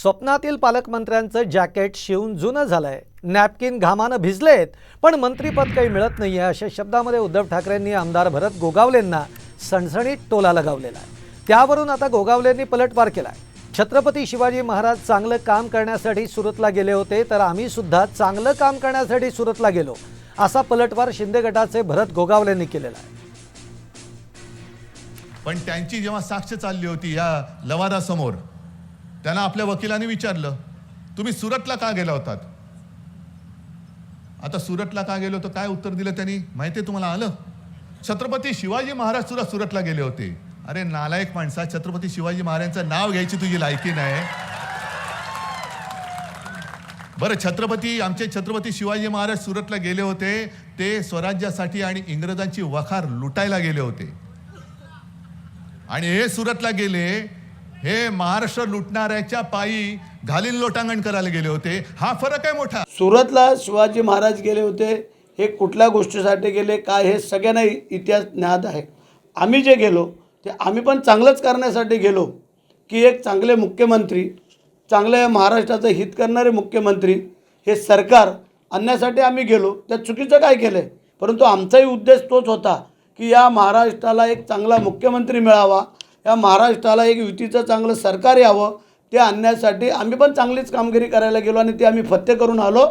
स्वप्नातील पालकमंत्र्यांचं जॅकेट शिवून जुनं झालंय, नॅपकिन घामानं भिजलेत, पण मंत्रीपद काही मिळत नाहीये अशा शब्दामध्ये उद्धव ठाकरेंनी आमदार भरत गोगावलेंना सणसणीत टोला लगावलेला आहे। त्यावरून आता गोगावलेंनी पलटवार केलाय। छत्रपती शिवाजी महाराज चांगलं काम करण्यासाठी सुरतला गेले होते, तर आम्ही सुद्धा चांगलं काम करण्यासाठी सुरतला गेलो, असा पलटवार शिंदे गटाचे भरत गोगावलेंनी केलेला आहे। पण त्यांची जेव्हा साक्ष चालली होती या लवादासमोर, त्यांना आपल्या वकिलांनी विचारलं, तुम्ही सुरतला का गेला होतात? आता सुरतला का गेलो तर काय उत्तर दिलं त्यांनी माहिती आहे तुम्हाला? आलं, छत्रपती शिवाजी महाराज सुद्धा सुरतला गेले होते। अरे नालायक माणसा, छत्रपती शिवाजी महाराजांचं नाव घ्यायची तुझी लायकी नाही। बरं, आमचे छत्रपती शिवाजी महाराज सुरतला गेले होते, ते स्वराज्यासाठी आणि इंग्रजांची वखार लुटायला गेले होते, आणि हे सुरतला गेले, हे महाराष्ट्र लुटणाऱ्याच्या पायी घालीन लोटांगण करायला गेले होते। हा फरक आहे मोठा। सुरतला शिवाजी महाराज गेले होते, हे कुठल्या गोष्टीसाठी गेले काय हे सगळ्यांना इतिहास ज्ञात आहे। आम्ही जे गेलो ते आम्ही पण चांगलंच करण्यासाठी गेलो, की एक चांगले मुख्यमंत्री, चांगले महाराष्ट्राचं हित करणारे मुख्यमंत्री हे सरकार आणण्यासाठी आम्ही गेलो। त्या चुकीचं काय केलं आहे, परंतु आमचाही उद्देश तोच होता की या महाराष्ट्राला एक चांगला मुख्यमंत्री मिळावा, या महाराष्ट्राला एक युतीचं चांगलं सरकार यावं, ते आणण्यासाठी आम्ही पण चांगलीच कामगिरी करायला गेलो आणि ते आम्ही फत्ते करून आलो।